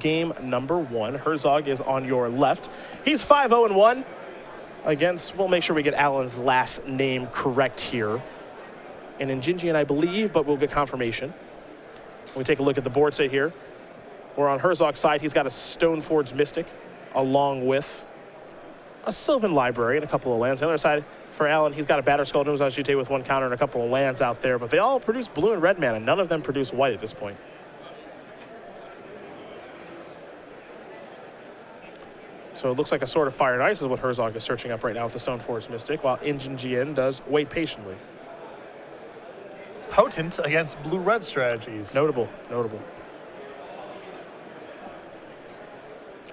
Game number 1. Herzog is on your left. He's 5-0-1 against, we'll make sure we get Alan's last name correct here. And Injijian, I believe, but we'll get confirmation. We take a look at the board state here. We're on Herzog's side. He's got a Stoneforge Mystic along with a Sylvan Library and a couple of lands. On the other side, for Alan, he's got a Batterskull Doomsday Jute with 1 counter and a couple of lands out there, but they all produce blue and red mana. None of them produce white at this point. So it looks like a Sword of Fire and Ice is what Herzog is searching up right now with the Stoneforge Mystic, while Injijian does wait patiently. Potent against blue-red strategies. Notable, notable.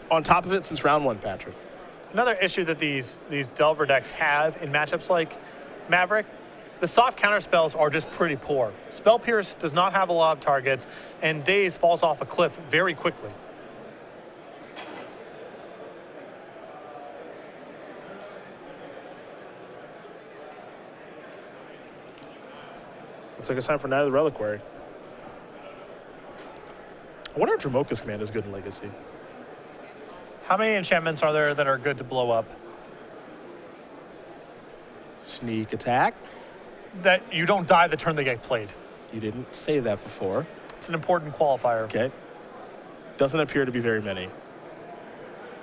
On top of it since round 1, Patrick. Another issue that these Delver decks have in matchups like Maverick, the soft counter spells are just pretty poor. Spell Pierce does not have a lot of targets, and Daze falls off a cliff very quickly. Looks like it's time for Night of the Reliquary. I wonder if Dramoka's command is good in Legacy. How many enchantments are there that are good to blow up? Sneak attack. That you don't die the turn they get played. You didn't say that before. It's an important qualifier. Okay. Doesn't appear to be very many.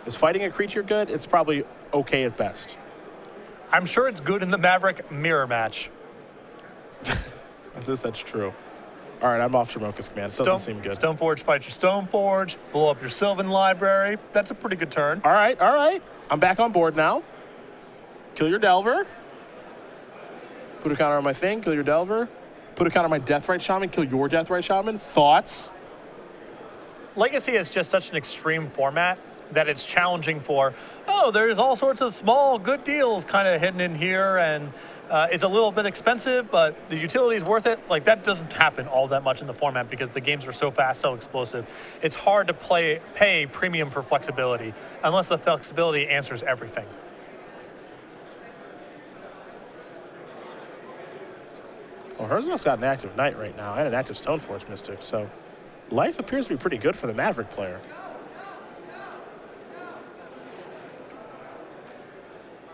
Is fighting a creature good? It's probably okay at best. I'm sure it's good in the Maverick mirror match. That's true. All right, I'm off Dramoka's command. It doesn't seem good. Stoneforge, fight your Stoneforge, blow up your Sylvan Library. That's a pretty good turn. All right, all right. I'm back on board now. Kill your Delver. Put a counter on my thing, kill your Delver. Put a counter on my Deathrite Shaman, kill your Deathrite Shaman. Thoughts? Legacy is just such an extreme format that it's challenging for, oh, there's all sorts of small good deals kind of hidden in here, and it's a little bit expensive, but the utility is worth it. Like, that doesn't happen all that much in the format because the games are so fast, so explosive. It's hard to pay premium for flexibility unless the flexibility answers everything. Well, Herzog's got an active Knight right now and an active Stoneforge Mystic, so life appears to be pretty good for the Maverick player.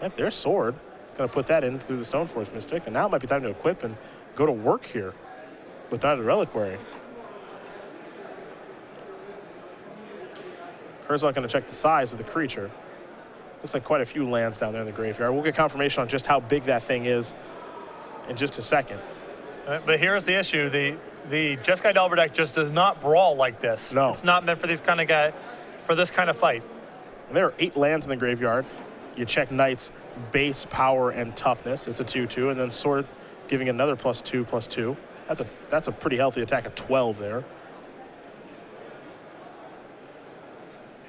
Yep, there's Sword. Going to put that in through the Stoneforge Mystic, and now it might be time to equip and go to work here with Night of the Reliquary. Herzog going to check the size of the creature. Looks like quite a few lands down there in the graveyard. We'll get confirmation on just how big that thing is in just a second. But here's the issue. The Jeskai Delver deck just does not brawl like this. No. It's not meant for this kind of fight. And there are 8 lands in the graveyard. You check Knight's base power and toughness. It's a 2/2, and then Sword giving another +2/+2. That's a pretty healthy attack of 12 there.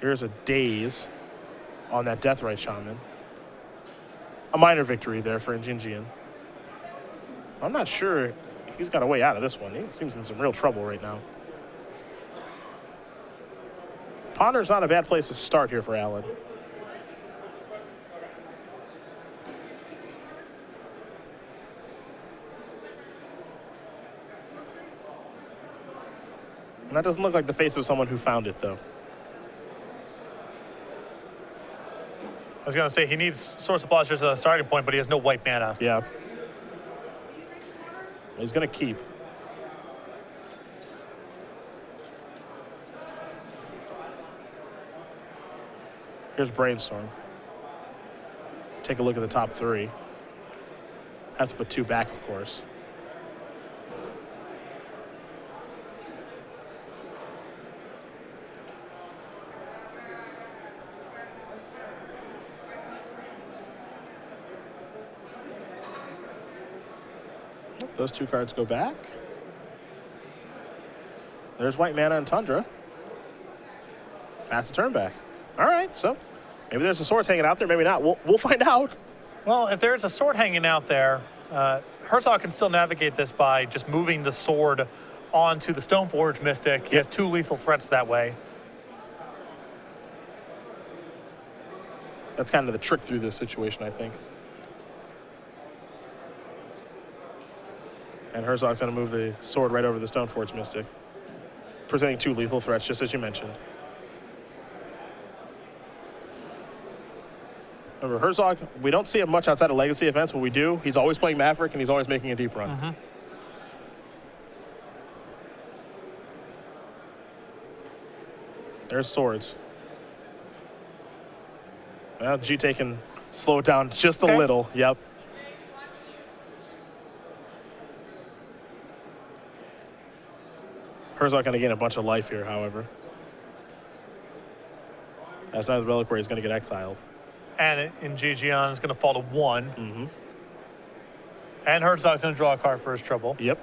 Here's a Daze on that Deathrite Shaman. A minor victory there for Injijian. I'm not sure he's got a way out of this one. He seems in some real trouble right now. Ponder's not a bad place to start here for Alan. And that doesn't look like the face of someone who found it, though. I was going to say he needs Source of Blast as a starting point, but he has no white mana. Yeah. He's going to keep. Here's Brainstorm. Take a look at the top 3. Have to put 2 back, of course. Those 2 cards go back. There's white mana and Tundra. That's the turn back. All right, so maybe there's a sword hanging out there, maybe not. We'll find out. Well, if there's a sword hanging out there, Herzog can still navigate this by just moving the sword onto the Stoneforge Mystic. He has 2 lethal threats that way. That's kind of the trick through this situation, I think. And Herzog's going to move the sword right over the Stoneforge Mystic, presenting 2 lethal threats, just as you mentioned. Remember, Herzog, we don't see him much outside of legacy events, but we do. He's always playing Maverick, and he's always making a deep run. Mm-hmm. There's swords. Well, GT can slow it down just a little. Yep. Herzog going to gain a bunch of life here, however. That's not the relic where he's going to get exiled. And Injijian is going to fall to 1. Mm-hmm. And Herzog's going to draw a card for his trouble. Yep.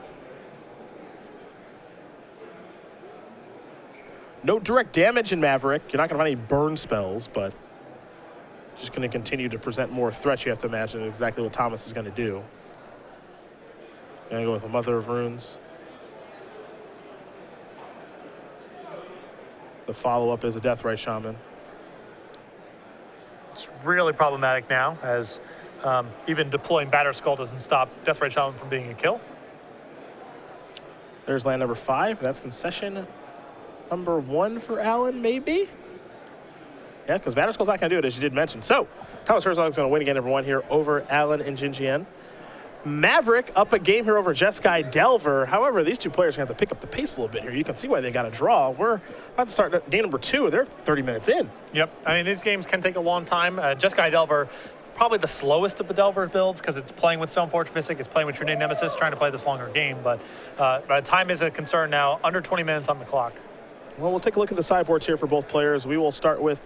No direct damage in Maverick. You're not going to find any burn spells, but just going to continue to present more threats. You have to imagine exactly what Thomas is going to do. Going to go with a Mother of Runes. The follow-up is a Deathrite Shaman. It's really problematic now, as even deploying Batter Skull doesn't stop Deathrite Shaman from being a kill. There's land number 5. That's concession number 1 for Allen, maybe? Yeah, because Batter Skull's not going to do it, as you did mention. So, Thomas Herzog's going to win again, number 1 here over Allen and Injijian. Maverick up a game here over Jeskai Delver. However, these two players are going to have to pick up the pace a little bit here. You can see why they got a draw. We're about to start game number 2. They're 30 minutes in. Yep. I mean, these games can take a long time. Jeskai Delver, probably the slowest of the Delver builds because it's playing with Stoneforge Mystic, it's playing with True Nemesis, trying to play this longer game. But time is a concern now. Under 20 minutes on the clock. Well, we'll take a look at the sideboards here for both players. We will start with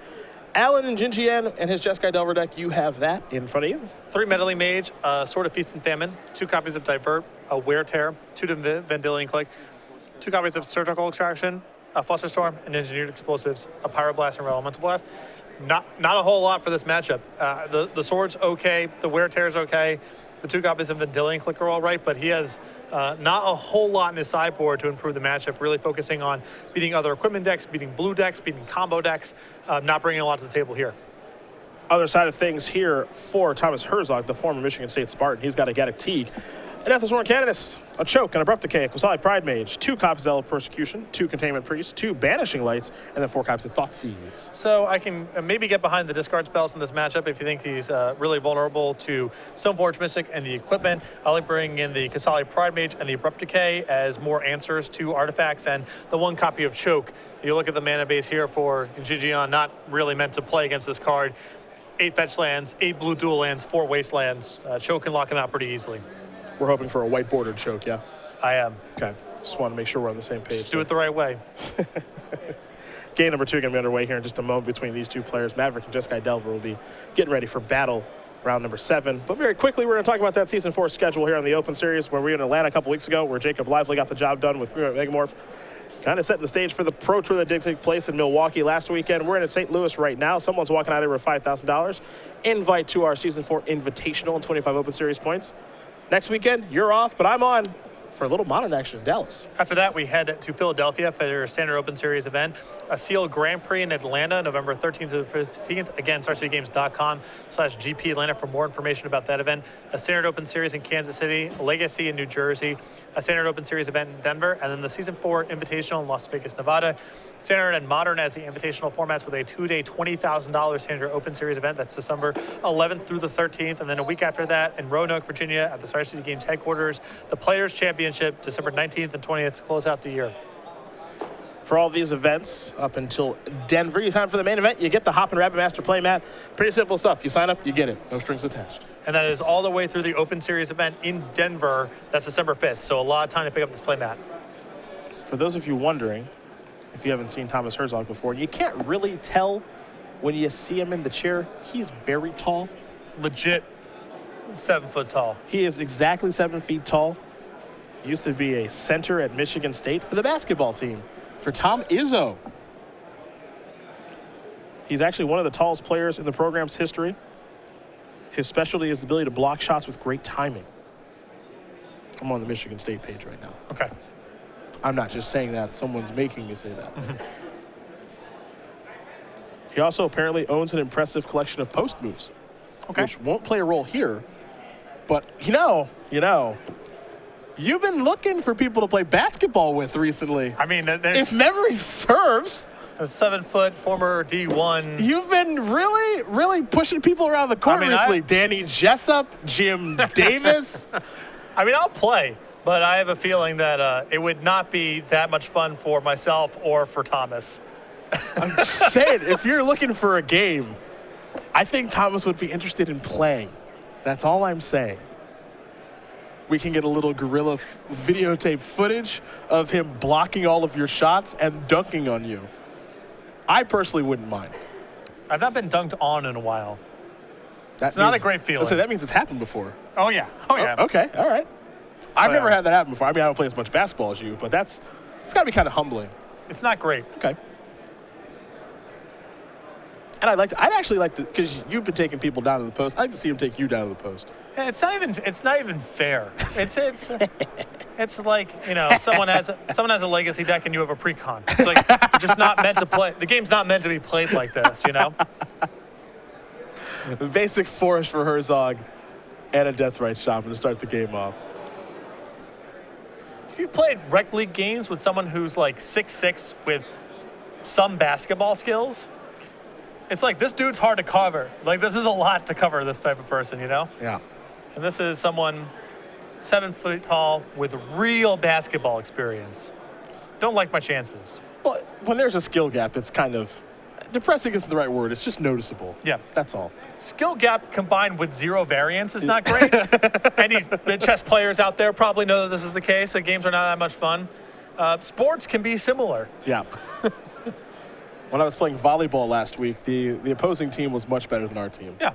Allen and Injijian and his Jeskai Delver deck. You have that in front of you. 3 Meddling Mage, Sword of Feast and Famine, 2 copies of Divert, a Wear Tear, 2 Vendilion Click, 2 copies of Surgical Extraction, a Flusterstorm, and Engineered Explosives, a Pyroblast, and Elemental Blast. Not a whole lot for this matchup. The Sword's okay, the Wear Tear's okay, the 2 copies of Vendilion Click are all right, but he has not a whole lot in his sideboard to improve the matchup, really focusing on beating other equipment decks, beating blue decks, beating combo decks, not bringing a lot to the table here. Other side of things here for Thomas Herzog, the former Michigan State Spartan. He's got a Gaddock Teague, an Ethosworn Canonist, a Choke, an Abrupt Decay, a Qasali Pride Mage, 2 copies of Zealot Persecution, 2 Containment Priests, 2 Banishing Lights, and then 4 copies of Thoughtseize. So I can maybe get behind the discard spells in this matchup if you think he's really vulnerable to Stoneforge Mystic and the equipment. I like bringing in the Qasali Pride Mage and the Abrupt Decay as more answers to artifacts, and the 1 copy of Choke. You look at the mana base here for Injijian, not really meant to play against this card. 8 fetch lands, 8 blue dual lands, 4 wastelands. Choke can lock him out pretty easily. We're hoping for a white bordered Choke, yeah? I am. Okay. Just want to make sure we're on the same page. Just do it the right way. Game number 2 going to be underway here in just a moment between these two players. Maverick and Jeskai Delver will be getting ready for battle round number 7. But very quickly, we're going to talk about that Season 4 schedule here on the Open Series, where we were in Atlanta a couple weeks ago, where Jacob Lively got the job done with Megamorph. Kind of setting the stage for the Pro Tour that did take place in Milwaukee last weekend. We're in St. Louis right now. Someone's walking out of here with $5,000. Invite to our Season 4 Invitational and 25 Open Series points. Next weekend, you're off, but I'm on for a little modern action in Dallas. After that, we head to Philadelphia for their Standard Open Series event, a sealed Grand Prix in Atlanta, November 13th to the 15th. Again, StarCityGames.com/GP Atlanta for more information about that event. A Standard Open Series in Kansas City, Legacy in New Jersey, a Standard Open Series event in Denver, and then the Season 4 Invitational in Las Vegas, Nevada. Standard and Modern as the invitational formats with a 2-day $20,000 Standard Open Series event. That's December 11th through the 13th. And then a week after that in Roanoke, Virginia at the Star City Games headquarters, the Players Championship, December 19th and 20th to close out the year. For all these events up until Denver, you sign up for the main event, you get the Hoppin' Rabbit Master playmat. Pretty simple stuff. You sign up, you get it. No strings attached. And that is all the way through the Open Series event in Denver. That's December 5th. So a lot of time to pick up this playmat. For those of you wondering, if you haven't seen Thomas Herzog before, you can't really tell when you see him in the chair. He's very tall. Legit 7 foot tall. He is exactly 7 feet tall. He used to be a center at Michigan State for the basketball team, for Tom Izzo. He's actually one of the tallest players in the program's history. His specialty is the ability to block shots with great timing. I'm on the Michigan State page right now. Okay. I'm not just saying that. Someone's making me say that. He also apparently owns an impressive collection of post moves, which won't play a role here. But, you've been looking for people to play basketball with recently. I mean, if memory serves, A 7-foot former D1. You've been really pushing people around the court recently. Danny Jessup, Jim Davis. I mean, I'll play, but I have a feeling that it would not be that much fun for myself or for Thomas. I'm just saying, if you're looking for a game, I think Thomas would be interested in playing. That's all I'm saying. We can get a little guerrilla videotape footage of him blocking all of your shots and dunking on you. I personally wouldn't mind. I've not been dunked on in a while. It's not a great feeling. So that means it's happened before. Oh, yeah. Oh, yeah. Okay, all right. I've never had that happen before. I mean, I don't play as much basketball as you, but it's got to be kind of humbling. It's not great. Okay. And I'd actually like to, because you've been taking people down to the post. I'd like to see him take you down to the post. It's not even fair. It's like, you know, someone has a legacy deck and you have a pre-con. It's like you're just not meant to play. The game's not meant to be played like this, you know? The basic forest for Herzog and a death right shaman to start the game off. If you played rec league games with someone who's like 6'6" with some basketball skills, it's like, this dude's hard to cover. Like, this is a lot to cover, this type of person, you know? Yeah. And this is someone 7 foot tall with real basketball experience. Don't like my chances. Well, when there's a skill gap, it's kind of, depressing isn't the right word. It's just noticeable. Yeah. That's all. Skill gap combined with zero variance is not great. Any chess players out there probably know that this is the case. The games are not that much fun. Sports can be similar. Yeah. When I was playing volleyball last week, the opposing team was much better than our team. Yeah.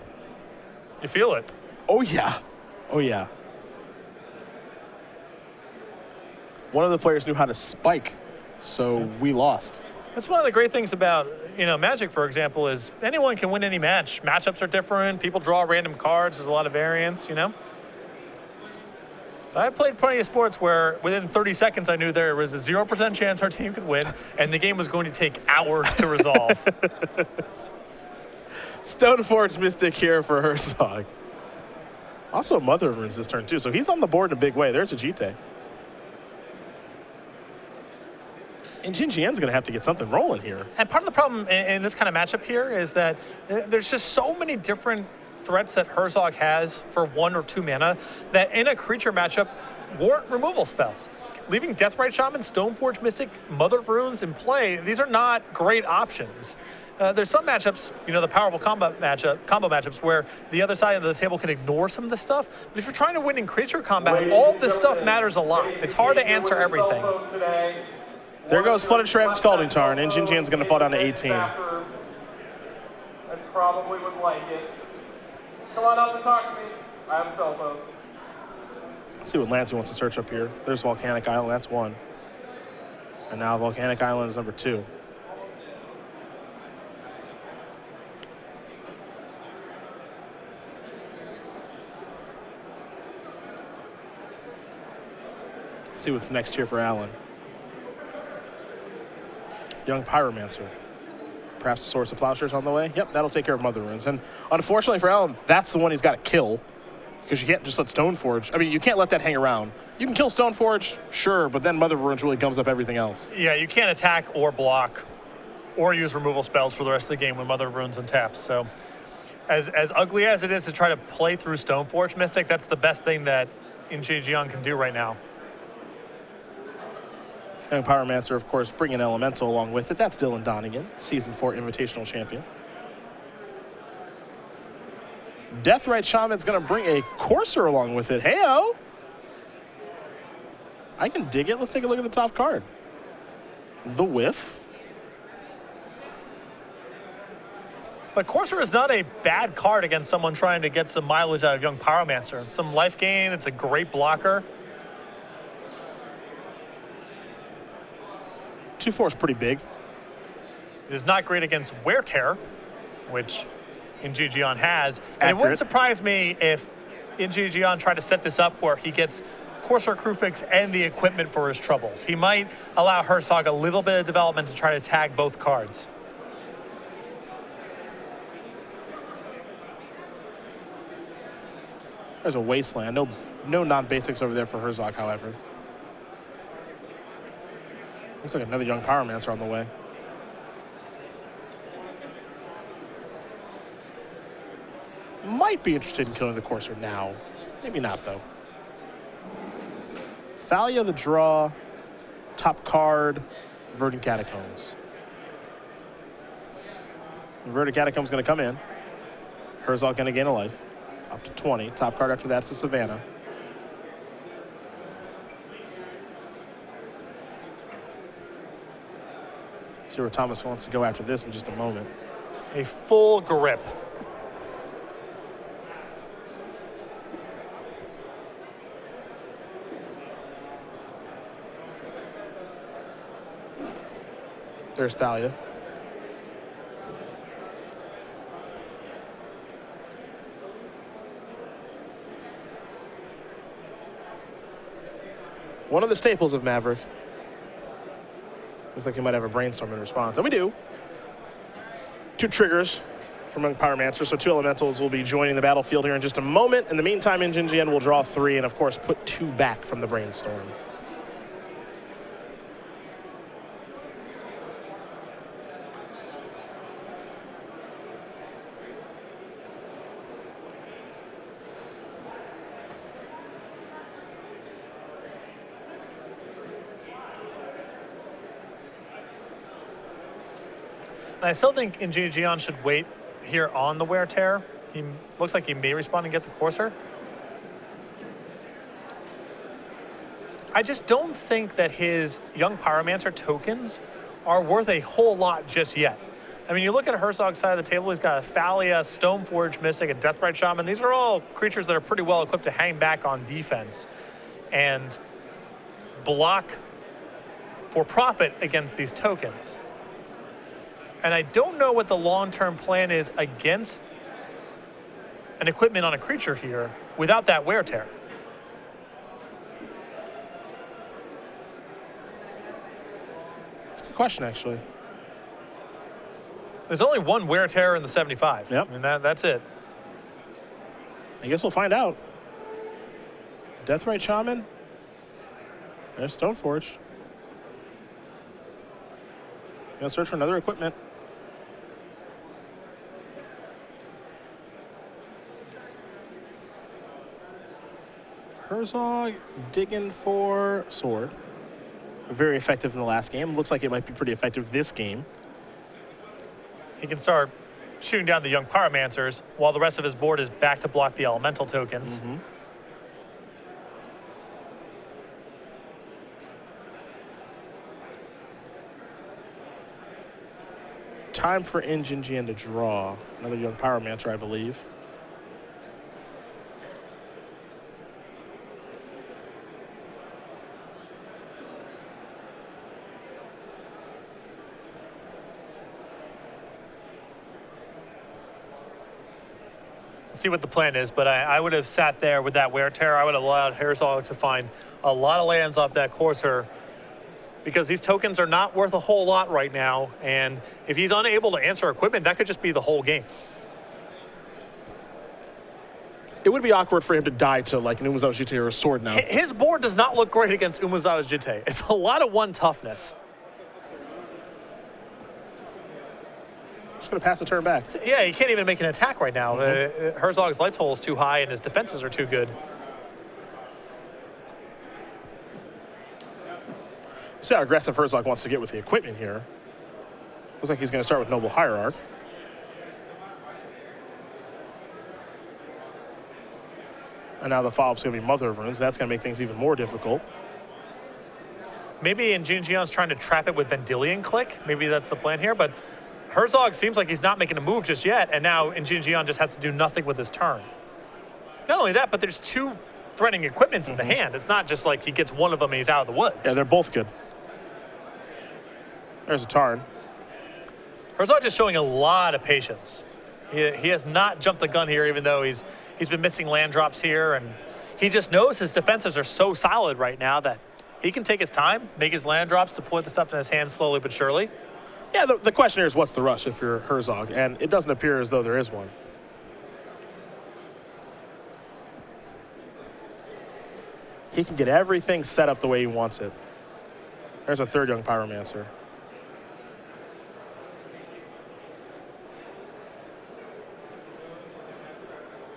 You feel it. Oh, yeah. Oh, yeah. One of the players knew how to spike, so we lost. That's one of the great things about, you know, Magic, for example, is anyone can win any match. Matchups are different. People draw random cards. There's a lot of variance, you know. I played plenty of sports where within 30 seconds I knew there was a 0% chance our team could win, and the game was going to take hours to resolve. Stoneforge Mystic here for Herzog. Also a Mother of Runes this turn, too, so he's on the board in a big way. There's a Jite. And Injijian's going to have to get something rolling here. And part of the problem in this kind of matchup here is that there's just so many different threats that Herzog has for 1 or 2 mana that in a creature matchup warrant removal spells. Leaving Deathrite Shaman, Stoneforge Mystic, Mother of Runes in play, these are not great options. There's some matchups, you know, the powerful combo matchups where the other side of the table can ignore some of this stuff. But if you're trying to win in creature combat, all this stuff matters a lot. It's hard to answer everything. There goes Flooded Shroud Scalding Tarn. Injijian's going to fall down to 18. I probably would like it. Come on up and talk to me. I have a cell phone. Let's see what Lancey wants to search up here. There's Volcanic Island, that's 1. And now Volcanic Island is number 2. Let's see what's next here for Alan. Young Pyromancer. Perhaps the Source of Plowshares on the way. Yep, that'll take care of Mother Runes. And unfortunately for Alan, that's the one he's got to kill. Because you can't just let Stoneforge, I mean, you can't let that hang around. You can kill Stoneforge, sure, but then Mother Runes really gums up everything else. Yeah, you can't attack or block or use removal spells for the rest of the game when Mother Runes untaps. So as ugly as it is to try to play through Stoneforge Mystic, that's the best thing that Injijian can do right now. And Pyromancer, of course, bringing Elemental along with it. That's Dylan Donegan, Season 4 Invitational Champion. Deathrite Shaman's going to bring a Courser along with it. Hey-o! I can dig it. Let's take a look at the top card. The Whiff. But Courser is not a bad card against someone trying to get some mileage out of Young Pyromancer. Some life gain, it's a great blocker. 2/4 is pretty big. It is not great against Wear Tear, which Injijian has. And Accurate. it wouldn't surprise me if Injijian tried to set this up where he gets Courser Crewfix and the equipment for his troubles. He might allow Herzog a little bit of development to try to tag both cards. There's a Wasteland. No non-basics over there for Herzog, however. Looks like another Young Pyromancer on the way. might be interested in killing the Courser now. Maybe not, though. Thalia, the draw, top card, Verdant Catacombs. Verdant Catacombs going to come in. Herzog going to gain a life. Up to 20. Top card after that's the Savannah. See where Thomas wants to go after this in just a moment. A full grip. There's Thalia. One of the staples of Maverick. Looks like he might have a brainstorm in response. And we do. 2 triggers from Young Pyromancer, so 2 elementals will be joining the battlefield here in just a moment. In the meantime, Injijian will draw 3 and, of course, put 2 back from the brainstorm. I still think Injijian should wait here on the wear tear. He looks like he may respond and get the Courser. I just don't think that his Young Pyromancer tokens are worth a whole lot just yet. I mean, you look at Herzog's side of the table, he's got a Thalia, Stoneforge Mystic, a Deathrite Shaman. These are all creatures that are pretty well equipped to hang back on defense and block for profit against these tokens. And I don't know what the long-term plan is against an equipment on a creature here without that wear tear. That's a good question, actually. There's only one wear tear in the 75. Yep. And that's it. I guess we'll find out. Deathrite Shaman. There's Stoneforge. Gonna search for another equipment. Herzog digging for sword. Very effective in the last game. Looks like it might be pretty effective this game. He can start shooting down the Young Pyromancers while the rest of his board is back to block the elemental tokens. Mm-hmm. Time for Injijian to draw. Another Young Pyromancer, I believe. See what the plan is, but I would have sat there with that wear tear. I would have allowed Herzog to find a lot of lands off that Courser because these tokens are not worth a whole lot right now. And if he's unable to answer equipment, that could just be the whole game. It would be awkward for him to die to like an Umezawa Jitte or a sword now. His board does not look great against Umezawa Jitte. It's a lot of 1 toughness. Just going to pass the turn back. Yeah, he can't even make an attack right now. Herzog's life total is too high and his defenses are too good. See how aggressive Herzog wants to get with the equipment here. Looks like he's going to start with Noble Hierarch. And now the follow-up's going to be Mother of Runes. That's going to make things even more difficult. Maybe Injijian's trying to trap it with Vendilion Click. Maybe that's the plan here, but Herzog seems like he's not making a move just yet, and now Injijian just has to do nothing with his turn. Not only that, but there's 2 threatening equipments in the hand. It's not just like he gets one of them and he's out of the woods. Yeah, they're both good. There's a Tarn. Herzog is showing a lot of patience. He has not jumped the gun here, even though he's been missing land drops here, and he just knows his defenses are so solid right now that he can take his time, make his land drops to put the stuff in his hand slowly but surely. Yeah, the question here is what's the rush if you're Herzog, and it doesn't appear as though there is one. He can get everything set up the way he wants it. There's a 3rd Young Pyromancer.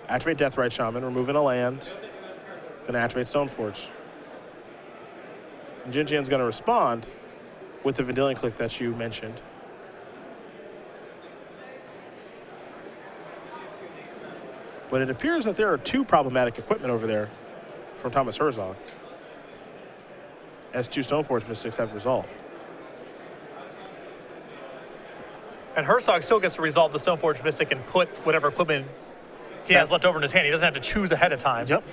Activate Deathrite Shaman, removing a land. Going to activate Stoneforge. And Injijian's going to respond with the Vendilion Click that you mentioned. But it appears that there are two problematic equipment over there from Thomas Herzog, as two Stoneforge Mystics have resolved. And Herzog still gets to resolve the Stoneforge Mystic and put whatever equipment he has left over in his hand. He doesn't have to choose ahead of time. Yep.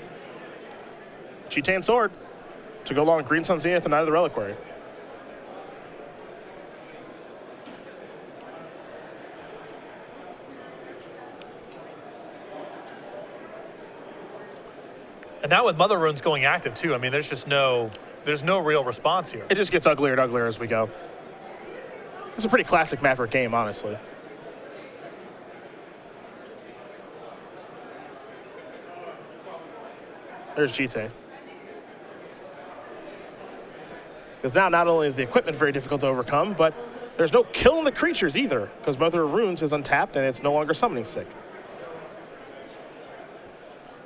Chitain Sword to go along Green Sun Zenith and Knight of the Reliquary. And now with Mother Runes going active too, I mean, there's no real response here. It just gets uglier and uglier as we go. It's a pretty classic Maverick game, honestly. There's Jite. Because now not only is the equipment very difficult to overcome, but there's no killing the creatures either, because Mother of Runes is untapped and it's no longer summoning sick.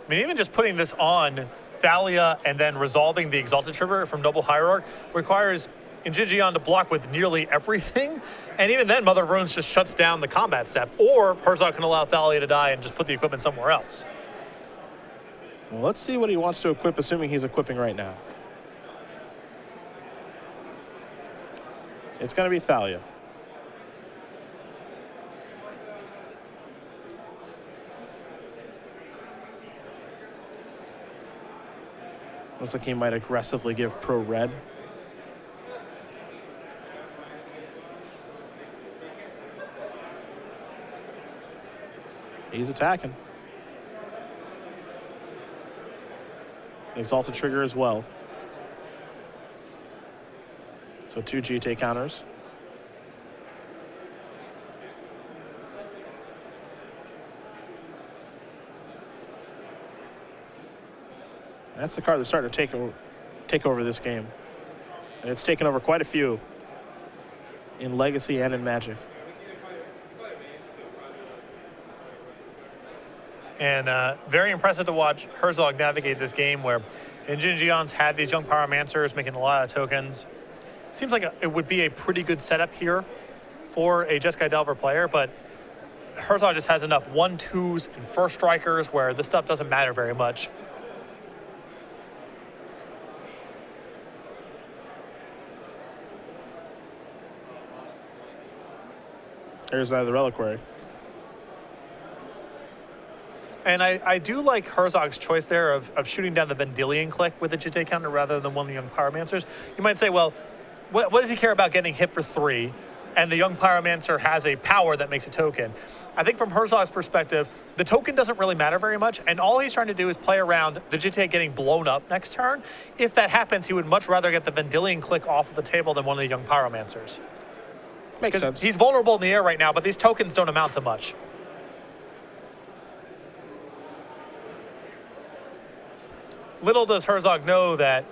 I mean, even just putting this on Thalia and then resolving the Exalted Trigger from Noble Hierarch requires Injijian to block with nearly everything. And even then, Mother of Runes just shuts down the combat step. Or Herzog can allow Thalia to die and just put the equipment somewhere else. Well, let's see what he wants to equip, assuming he's equipping right now. It's going to be Thalia. Looks like he might aggressively give Pro Red. He's attacking. Exalted Trigger as well. So 2 GT counters. That's the card that's starting to take over this game. And it's taken over quite a few in Legacy and in Magic. And very impressive to watch Herzog navigate this game where Injijian's had these young Pyromancers making a lot of tokens. Seems like it would be a pretty good setup here for a Jeskai Delver player, but Herzog just has enough 1-2s and first strikers where this stuff doesn't matter very much. Here's Knight of the Reliquary. And I do like Herzog's choice there of shooting down the Vendilion Click with the Jite counter rather than one of the young Pyromancers. You might say, well, what does he care about getting hit for 3? And the young Pyromancer has a power that makes a token. I think from Herzog's perspective, the token doesn't really matter very much, and all he's trying to do is play around the Jite getting blown up next turn. If that happens, he would much rather get the Vendilion Click off of the table than one of the young Pyromancers. Makes sense. He's vulnerable in the air right now, but these tokens don't amount to much. Little does Herzog know that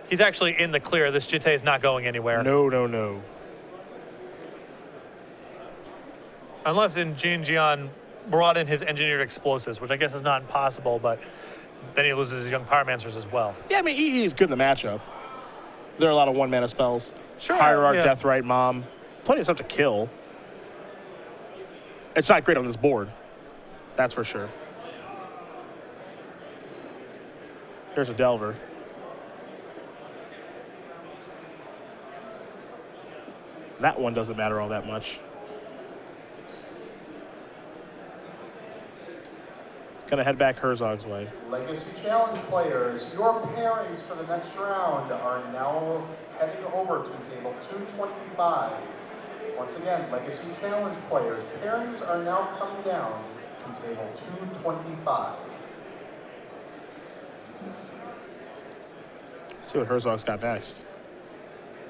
he's actually in the clear. This Jite is not going anywhere. No. Unless Injijian brought in his engineered explosives, which I guess is not impossible, but then he loses his young Pyromancers as well. Yeah, I mean, he's good in the matchup. There are a lot of 1-mana spells. Sure. Hierarch, yeah. Deathrite, Mom. Plenty of stuff to kill. It's not great on this board. That's for sure. There's a Delver. That one doesn't matter all that much. Gonna head back Herzog's way. Legacy Challenge players, your pairings for the next round are now heading over to table 225. Once again, Legacy Challenge players, pairings are now coming down to table 225. See what Herzog's got next.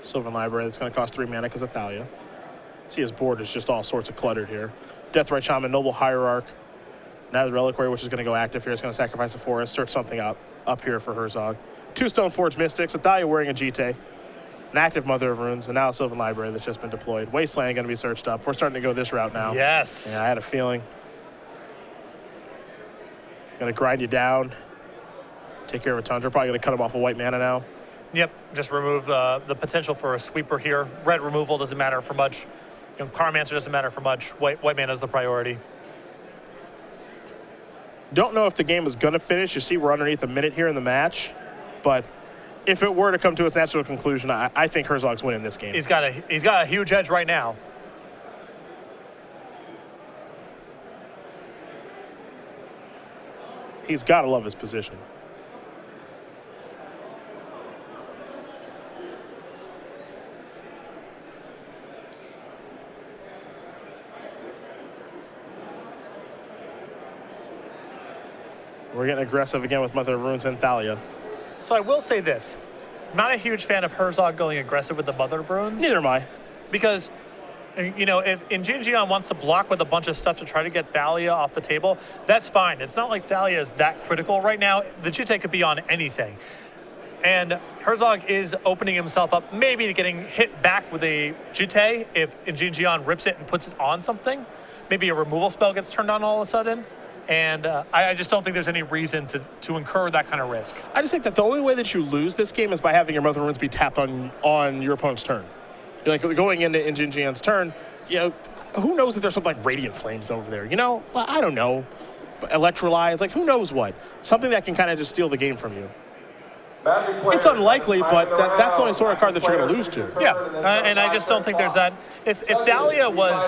Sylvan Library, that's going to cost 3 mana because of Thalia. See his board is just all sorts of cluttered here. Deathrite Shaman, Noble Hierarch. Now the Reliquary, which is going to go active here. It's going to sacrifice a forest, search something up here for Herzog. 2 Stoneforge Mystics, with Thalia wearing a Jite. An active Mother of Runes, and now a Sylvan Library that's just been deployed. Wasteland going to be searched up. We're starting to go this route now. Yes. Yeah, I had a feeling. Gonna grind you down. Take care of a Tundra. Probably gonna cut him off a white mana now. Yep, just remove the potential for a sweeper here. Red removal doesn't matter for much. Karmancer doesn't matter for much. White mana is the priority. Don't know if the game is gonna finish. You see we're underneath a minute here in the match, but if it were to come to its natural conclusion, I think Herzog's winning this game. He's got a huge edge right now. He's got to love his position. We're getting aggressive again with Mother of Runes and Thalia. So I will say this. Not a huge fan of Herzog going aggressive with the Mother of Runes. Neither am I. Because, if Injijian wants to block with a bunch of stuff to try to get Thalia off the table, that's fine. It's not like Thalia is that critical right now. The Jite could be on anything. And Herzog is opening himself up maybe to getting hit back with a Jite if Injijian rips it and puts it on something. Maybe a removal spell gets turned on all of a sudden. And I just don't think there's any reason to incur that kind of risk. I just think that the only way that you lose this game is by having your Mother of Runes be tapped on your opponent's turn. Like going into Injijian's turn, who knows if there's something like Radiant Flames over there? I don't know. Electrolyze, who knows what? Something that can kind of just steal the game from you. It's unlikely, but that's the only sort of card that you're going to lose to. Yeah, and I just don't think there's that. If Thalia was,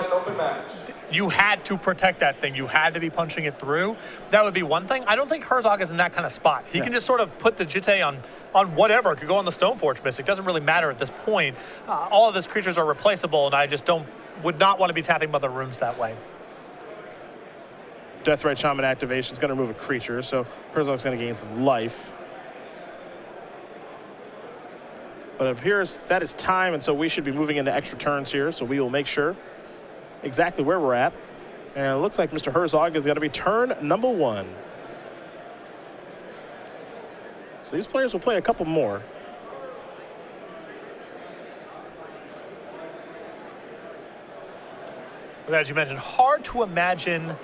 you had to protect that thing, you had to be punching it through, that would be one thing. I don't think Herzog is in that kind of spot. He can just sort of put the Jite on whatever. It could go on the Stoneforge Mystic. It doesn't really matter at this point. All of his creatures are replaceable, and I just would not want to be tapping Mother Runes that way. Deathrite Shaman activation is going to remove a creature, so Herzog's going to gain some life. But it appears that is time, and so we should be moving into extra turns here, so we will make sure exactly where we're at. And it looks like Mr. Herzog is going to be turn number 1. So these players will play a couple more. But as you mentioned, hard to imagine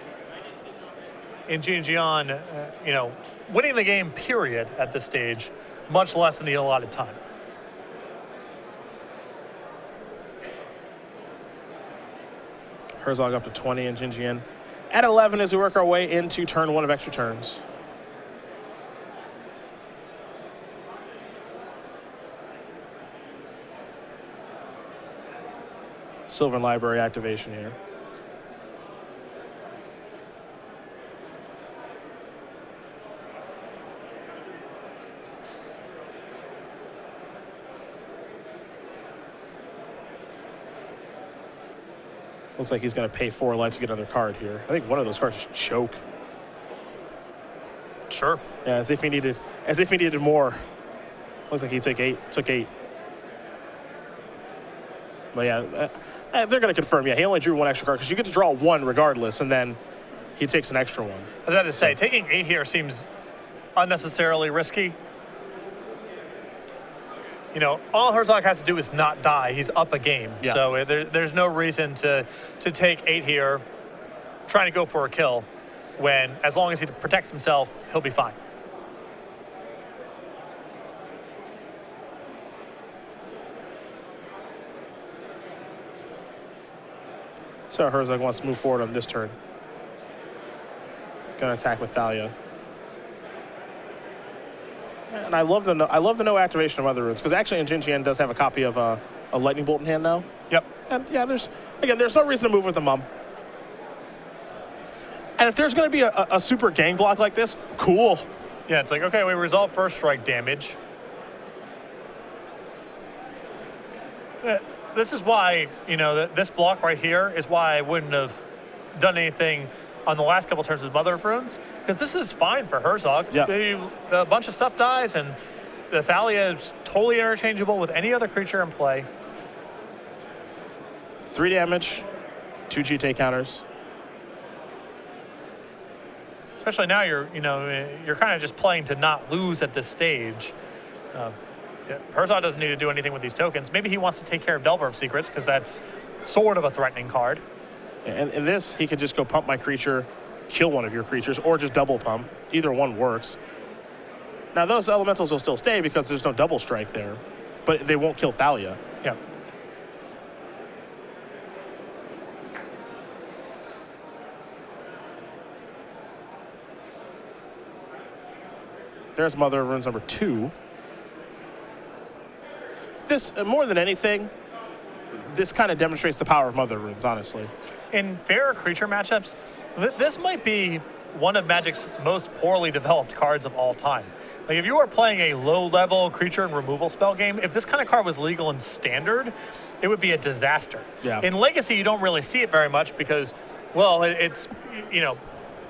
Injijian, winning the game, period, at this stage, much less than the allotted time. Herzog up to 20, and Injijian at 11 as we work our way into turn 1 of extra turns. Sylvan Library activation here. Looks like he's going to pay 4 life to get another card here. I think one of those cards is Choke. Sure. Yeah, as if he needed more. Looks like he took 8. But yeah, they're going to confirm. Yeah, he only drew 1 extra card because you get to draw 1 regardless, and then he takes an extra 1. I was about to say, taking 8 here seems unnecessarily risky. All Herzog has to do is not die. He's up a game. Yeah. So there's no reason to take 8 here, trying to go for a kill, when as long as he protects himself, he'll be fine. So Herzog wants to move forward on this turn. Gonna attack with Thalia. And I love the no activation of Mother Runes, because actually Injijian does have a copy of a Lightning Bolt in hand now. Yep. And yeah, there's no reason to move with the Mum. And if there's going to be a super gang block like this, cool. Yeah, it's like, okay, we resolve first strike damage. This is why, this block right here is why I wouldn't have done anything on the last couple turns with Mother of Runes, because this is fine for Herzog. Yeah. A bunch of stuff dies, and the Thalia is totally interchangeable with any other creature in play. 3 damage, 2 Jite counters. Especially now, you're kind of just playing to not lose at this stage. Herzog doesn't need to do anything with these tokens. Maybe he wants to take care of Delver of Secrets, because that's sort of a threatening card. And in this, he could just go pump my creature, kill one of your creatures or just double pump. Either one works. Now, those elementals will still stay because there's no double strike there, but they won't kill Thalia. Yeah. There's Mother of Runes number 2. This, more than anything, this kind of demonstrates the power of Mother of Runes, honestly. In fair creature matchups, this might be one of Magic's most poorly developed cards of all time. Like, if you are playing a low-level creature and removal spell game, if this kind of card was legal in Standard, it would be a disaster. Yeah. In Legacy, you don't really see it very much because, well, it's, you know,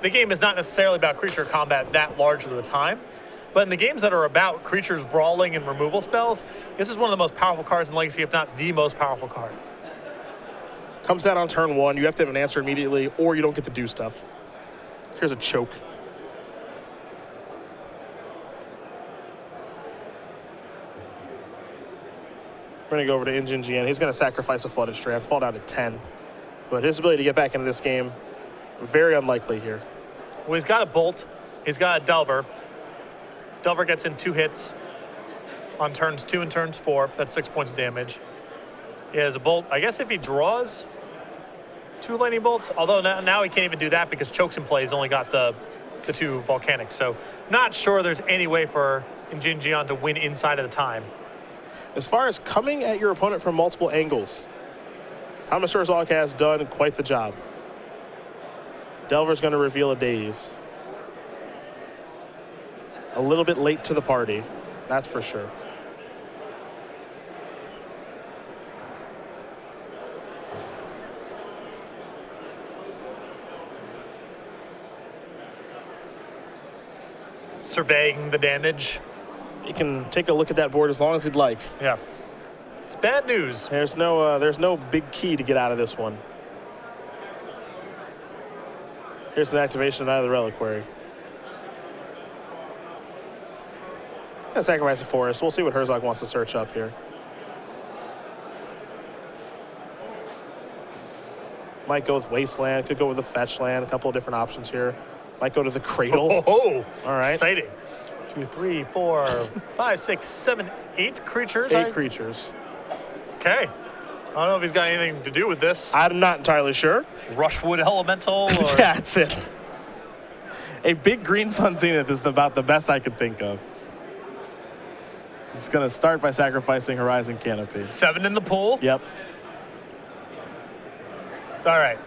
the game is not necessarily about creature combat that large of the time. But in the games that are about creatures brawling and removal spells, this is one of the most powerful cards in Legacy, if not the most powerful card. Comes out on turn 1. You have to have an answer immediately, or you don't get to do stuff. Here's a choke. We're going to go over to Injijian. He's going to sacrifice a Flooded Strand, fall down to 10. But his ability to get back into this game, very unlikely here. Well, he's got a Bolt. He's got a Delver. Delver gets in 2 hits on turns 2 and turns 4. That's 6 points of damage. He has a Bolt. I guess if he draws 2 Lightning Bolts, although now he can't even do that because Chokes in play. He's only got the 2 Volcanics. So not sure there's any way for Injijian to win inside of the time. As far as coming at your opponent from multiple angles, Thomas Herzog has done quite the job. Delver's going to reveal a Daze. A little bit late to the party, that's for sure. Surveying the damage. You can take a look at that board as long as you'd like. Yeah. It's bad news. There's no big key to get out of this one. Here's an activation out of the Reliquary. Sacrifice a forest. We'll see what Herzog wants to search up here. Might go with Wasteland. Could go with the Fetch Land. A couple of different options here. Might go to the Cradle. Oh, all right. Exciting. 2, 3, 4, 5, 6, 7, 8 creatures. 8 creatures. Okay. I don't know if he's got anything to do with this. I'm not entirely sure. Rushwood Elemental? Or... Yeah, that's it. A big green Sun Zenith is about the best I could think of. It's going to start by sacrificing Horizon Canopy. 7 in the pool? Yep. All right.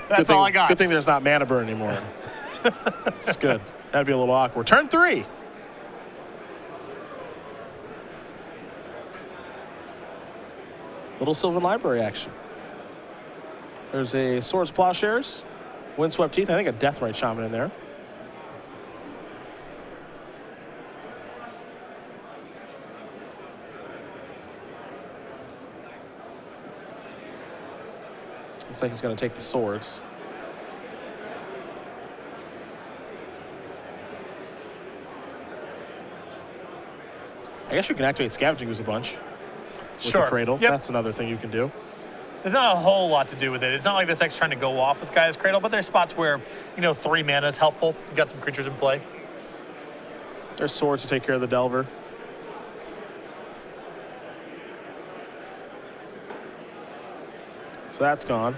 That's all I got. Good thing there's not Mana Burn anymore. It's good. That'd be a little awkward. Turn 3. Little Sylvan Library action. There's a Swords Plowshares, Windswept Teeth. I think a Deathrite Shaman in there. Looks like he's going to take the swords. I guess you can activate Scavenging Ooze a bunch with the Cradle. Yep. That's another thing you can do. There's not a whole lot to do with it. It's not like this deck's trying to go off with Gaia's Cradle, but there's spots where, 3 mana is helpful. You got some creatures in play. There's swords to take care of the Delver. So that's gone.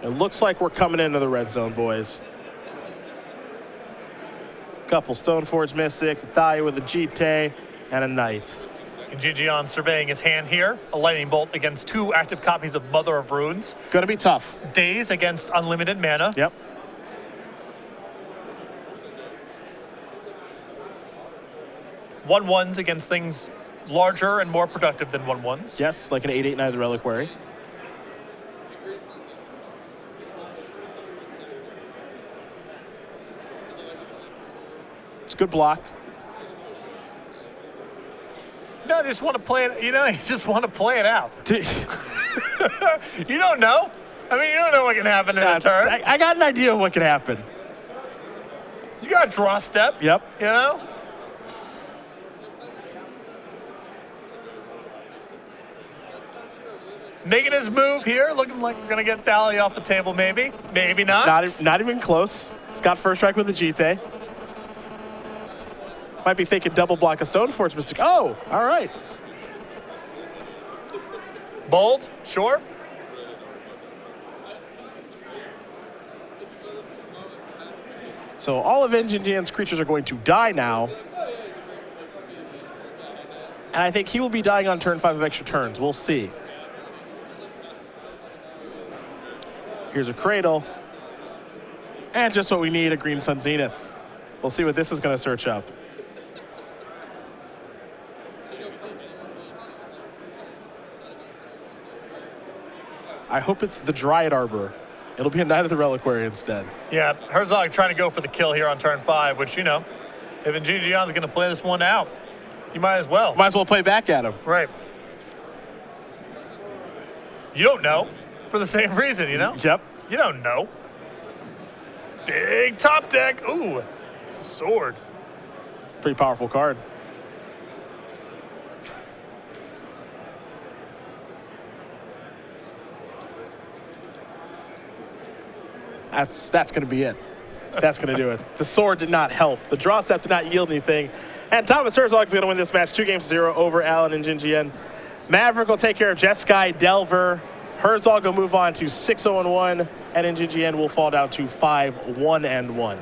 It looks like we're coming into the red zone, boys. Couple Stoneforge Mystics, a Thalia with a Jite, and a Knight. Injijian surveying his hand here. A Lightning Bolt against 2 active copies of Mother of Runes. Gonna be tough. Daze against unlimited mana. Yep. One ones against things larger and more productive than 1/1s. Yes, like an 8/8 of the Reliquary. It's a good block. No, you just want to play it. You just want to play it out. You don't know. I mean, you don't know what can happen in a turn. I got an idea of what could happen. You got a draw step. Yep. You know? Making his move here, looking like we're going to get Dally off the table, maybe. Maybe not. Not even close. He's got first strike with the Jite. Might be thinking double block a stone force mystic. Oh, all right. Bold, sure. So all of Injijian's creatures are going to die now. And I think he will be dying on turn 5 of extra turns. We'll see. Here's a Cradle. And just what we need, a Green Sun Zenith. We'll see what this is going to search up. I hope it's the Dryad Arbor. It'll be a Knight of the Reliquary instead. Yeah, Herzog trying to go for the kill here on turn 5, which, you know, if Injijian's going to play this one out, you might as well. Might as well play back at him. Right. You don't know for the same reason, you know? Yep. You don't know. Big top deck. Ooh, it's a sword. Pretty powerful card. That's going to be it. That's going to do it. The sword did not help. The draw step did not yield anything. And Thomas Herzog is going to win this match 2-0 over Alan Injijian. Maverick will take care of Jeskai Delver. Herzog will move on to 6-0-1, and Injijian will fall down to 5-1-1.